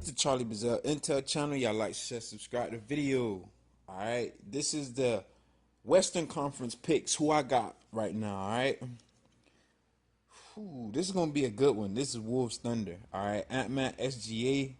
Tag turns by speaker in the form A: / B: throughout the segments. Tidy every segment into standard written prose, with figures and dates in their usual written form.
A: The Charlie Bazell Intel channel. Y'all like, share, subscribe to the video. Alright, this is the Western Conference picks, who I got right now. Alright, this is gonna be a good one. This is Wolves Thunder. Alright, Ant-Man SGA.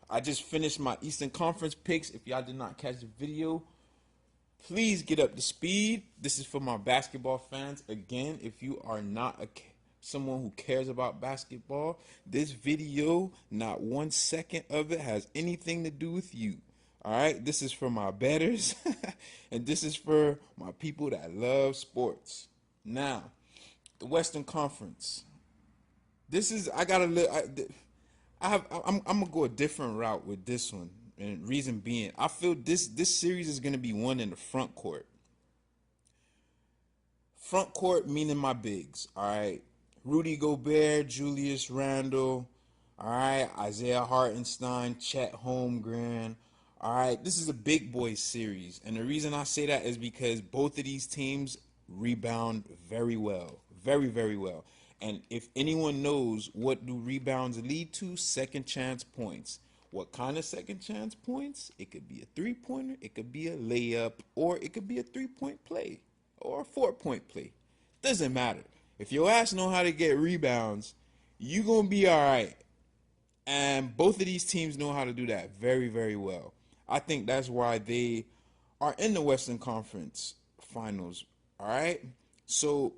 A: I just finished my Eastern Conference picks. If y'all did not catch the video, please get up to speed. This is for my basketball fans. Again, if you are not someone who cares about basketball, this video, not 1 second of it has anything to do with you. All right, this is for my bettors, and this is for my people that love sports. Now, the Western Conference. This is I'm gonna go a different route with this one, and reason being, I feel this series is gonna be won in the front court. Front court meaning my bigs. All right. Rudy Gobert, Julius Randle, all right, Isaiah Hartenstein, Chet Holmgren. All right, this is a big boy series, and the reason I say that is because both of these teams rebound very well, very, very well. And if anyone knows what do rebounds lead to, second chance points. What kind of second chance points? It could be a three-pointer, it could be a layup, or it could be a three-point play, or a four-point play. Doesn't matter. If your ass know how to get rebounds, you gonna be all right. And both of these teams know how to do that very, very well. I think that's why they are in the Western Conference Finals. All right. So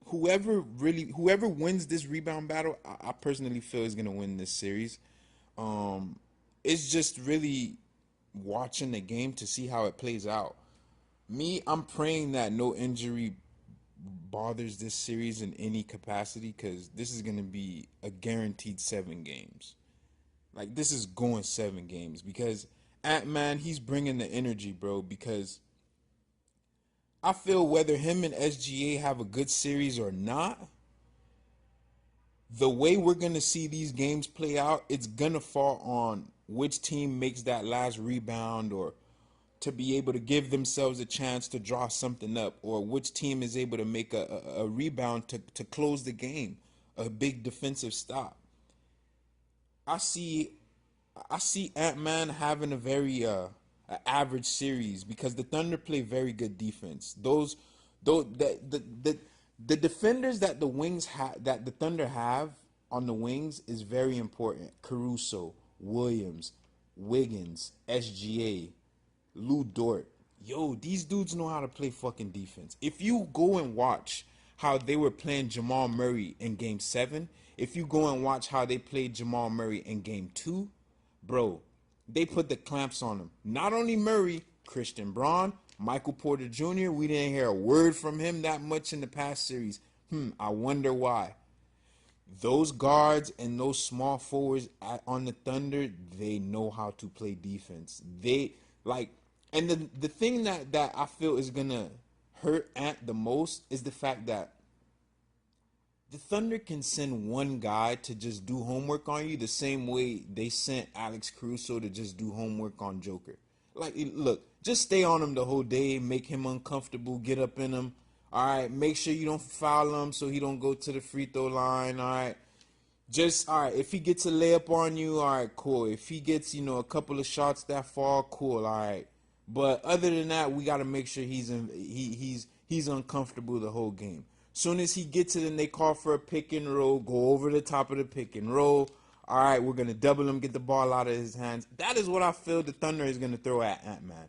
A: whoever wins this rebound battle, I personally feel is gonna win this series. It's just really watching the game to see how it plays out. I'm praying that no injury bothers this series in any capacity, because this is going to be a guaranteed 7 games. Like, this is going 7 games, because Ant-Man, he's bringing the energy, bro, because I feel whether him and SGA have a good series or not, the way we're going to see these games play out, it's going to fall on which team makes that last rebound, or to be able to give themselves a chance to draw something up, or which team is able to make a rebound to close the game, a big defensive stop. I see Ant-Man having a very average series, because the Thunder play very good defense. The defenders that the Thunder have on the wings is very important. Caruso, Williams, Wiggins, SGA, Lou Dort. Yo, these dudes know how to play fucking defense. If you go and watch how they were playing Jamal Murray in Game 7, if you go and watch how they played Jamal Murray in Game 2, bro, they put the clamps on him. Not only Murray, Christian Braun, Michael Porter Jr., we didn't hear a word from him that much in the past series. I wonder why. Those guards and those small forwards on the Thunder, they know how to play defense. And the thing that I feel is going to hurt Ant the most is the fact that the Thunder can send one guy to just do homework on you the same way they sent Alex Caruso to just do homework on Joker. Like, look, just stay on him the whole day, make him uncomfortable, get up in him. All right, make sure you don't foul him so he don't go to the free throw line. All right. All right, if he gets a layup on you, all right, cool. If he gets, a couple of shots that fall, cool, all right. But other than that, we got to make sure he's uncomfortable the whole game. Soon as he gets it and they call for a pick and roll, go over the top of the pick and roll. All right, we're going to double him, get the ball out of his hands. That is what I feel the Thunder is going to throw at Ant-Man.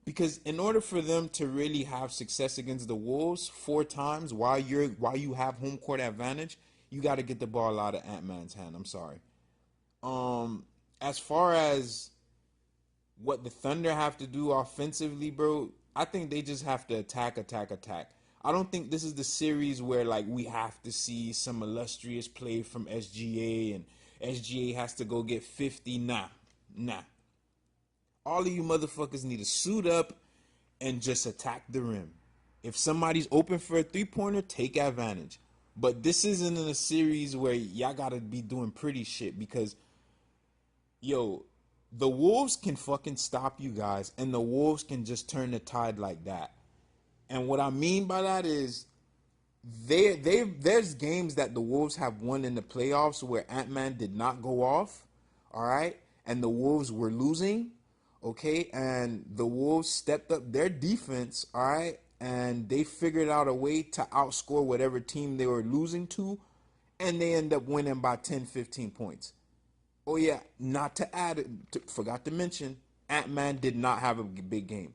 A: Because in order for them to really have success against the Wolves 4 times while you have home court advantage, you got to get the ball out of Ant-Man's hand. I'm sorry. As far as what the Thunder have to do offensively, bro, I think they just have to attack. I don't think this is the series where, like, we have to see some illustrious play from SGA and SGA has to go get 50. Nah. Nah. All of you motherfuckers need to suit up and just attack the rim. If somebody's open for a three-pointer, take advantage. But this isn't in a series where y'all gotta be doing pretty shit because, yo, the Wolves can fucking stop you guys, and the Wolves can just turn the tide like that. And what I mean by that is there's games that the Wolves have won in the playoffs where Ant-Man did not go off, all right, and the Wolves were losing, okay, and the Wolves stepped up their defense, all right, and they figured out a way to outscore whatever team they were losing to, and they end up winning by 10, 15 points. Oh yeah, not to add, forgot to mention, Ant-Man did not have a big game.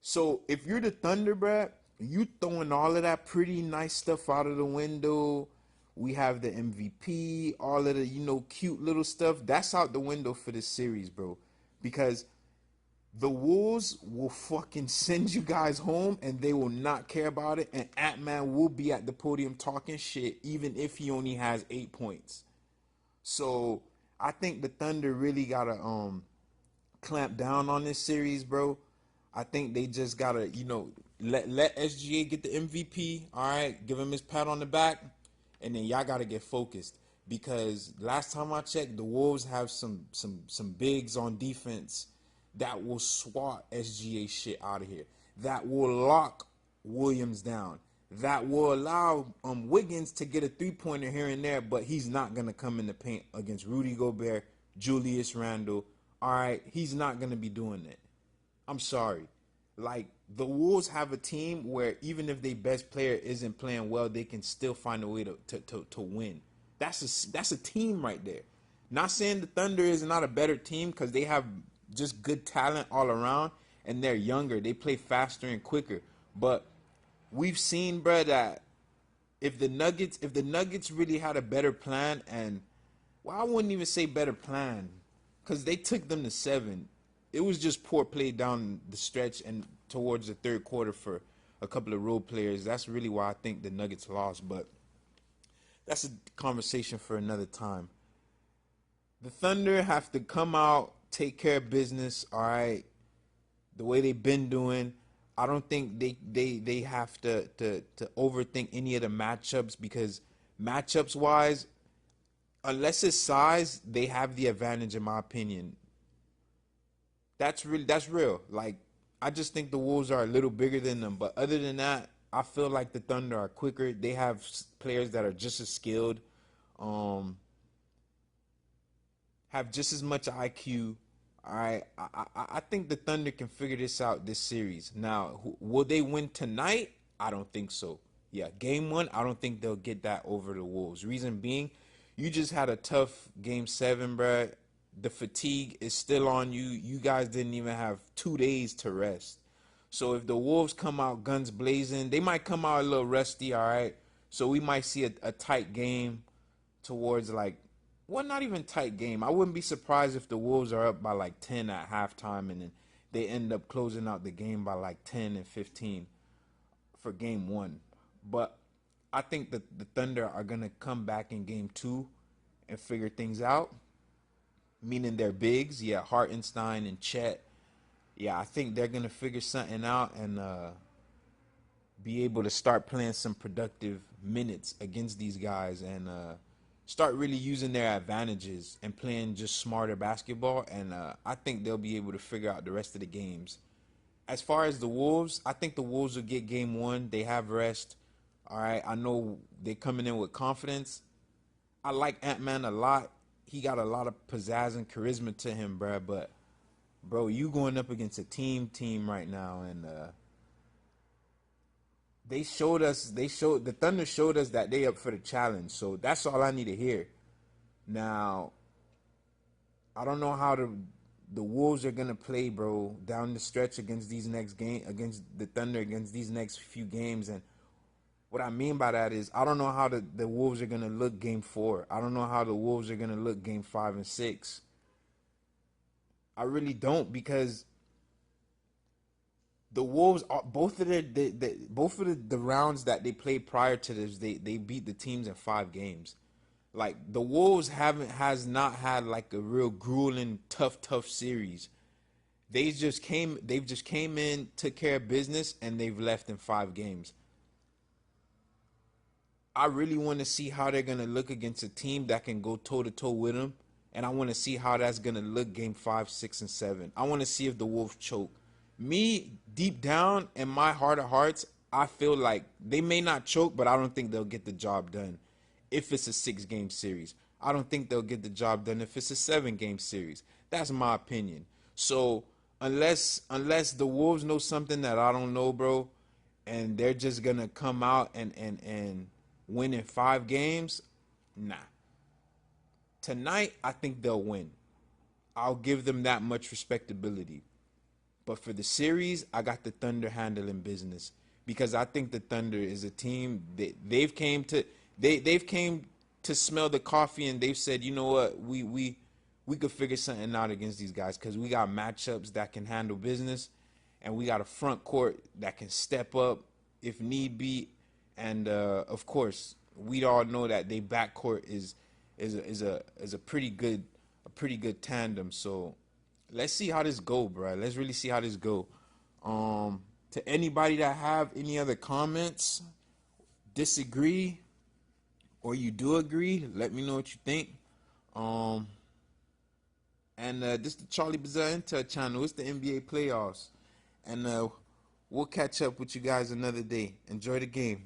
A: So if you're the Thunder, bruh, you throwing all of that pretty nice stuff out of the window. We have the MVP, all of the, cute little stuff. That's out the window for this series, bro. Because the Wolves will fucking send you guys home and they will not care about it. And Ant-Man will be at the podium talking shit even if he only has 8 points. So I think the Thunder really gotta clamp down on this series, bro. I think they just gotta, let SGA get the MVP. All right, give him his pat on the back, and then y'all gotta get focused because last time I checked, the Wolves have some bigs on defense that will swat SGA shit out of here. That will lock Williams down. That will allow Wiggins to get a three-pointer here and there, but he's not gonna come in the paint against Rudy Gobert, Julius Randle. All right, he's not gonna be doing that. I'm sorry. Like, the Wolves have a team where even if their best player isn't playing well, they can still find a way to win. That's a team right there. Not saying the Thunder is not a better team because they have just good talent all around and they're younger. They play faster and quicker. But we've seen, bro, that if the Nuggets really had a better plan, and well, I wouldn't even say better plan because they took them to 7. It was just poor play down the stretch and towards the third quarter for a couple of role players. That's really why I think the Nuggets lost, but that's a conversation for another time. The Thunder have to come out, take care of business, all right, the way they've been doing. I don't think they have to overthink any of the matchups because matchups wise, unless it's size, they have the advantage in my opinion. That's real. Like, I just think the Wolves are a little bigger than them, but other than that, I feel like the Thunder are quicker. They have players that are just as skilled, um, have just as much IQ. All right, I think the Thunder can figure this out this series. Now, will they win tonight? I don't think so. Yeah, game 1, I don't think they'll get that over the Wolves. Reason being, you just had a tough game 7, bruh. The fatigue is still on you. You guys didn't even have 2 days to rest. So if the Wolves come out guns blazing, they might come out a little rusty, all right? So we might see a tight game towards like, well, not even tight game. I wouldn't be surprised if the Wolves are up by like 10 at halftime and then they end up closing out the game by like 10 and 15 for game 1. But I think that the Thunder are going to come back in game 2 and figure things out, meaning their bigs, yeah, Hartenstein and Chet. Yeah, I think they're going to figure something out and be able to start playing some productive minutes against these guys and start really using their advantages and playing just smarter basketball. And I think they'll be able to figure out the rest of the games. As far as the Wolves, I think the Wolves will get game 1. They have rest. All right, I know they're coming in with confidence. I like Ant-Man a lot. He got a lot of pizzazz and charisma to him, bro. But, bro, you going up against a team right now, and the Thunder showed us that they up for the challenge. So that's all I need to hear. Now, I don't know how the Wolves are gonna play, bro, down the stretch against the Thunder against these next few games. And what I mean by that is I don't know how the Wolves are gonna look game 4. I don't know how the Wolves are gonna look game 5 and 6. I really don't, because the Wolves are both of the rounds that they played prior to this, they beat the teams in 5 games. Like the Wolves has not had like a real grueling, tough series. They've just came in, took care of business, and they've left in 5 games. I really want to see how they're gonna look against a team that can go toe to toe with them, and I want to see how that's gonna look game 5, 6, and 7. I want to see if the Wolves choke. Me, deep down in my heart of hearts, I feel like they may not choke, but I don't think they'll get the job done if it's a 6 game series. I don't think they'll get the job done if it's a 7 game series. That's my opinion. So unless the Wolves know something that I don't know, bro, and they're just gonna come out and win in 5 games, nah. Tonight, I think they'll win. I'll give them that much respectability. But for the series, I got the Thunder handling business because I think the Thunder is a team that they've came to smell the coffee and they've said, you know what, we could figure something out against these guys because we got matchups that can handle business, and we got a front court that can step up if need be, and of course we all know that they backcourt is a pretty good tandem. So let's see how this go, bro. Let's really see how this go. To anybody that have any other comments, disagree, or you do agree, let me know what you think. And this is the Charlie Bazaar Intel channel. It's the NBA playoffs. And we'll catch up with you guys another day. Enjoy the game.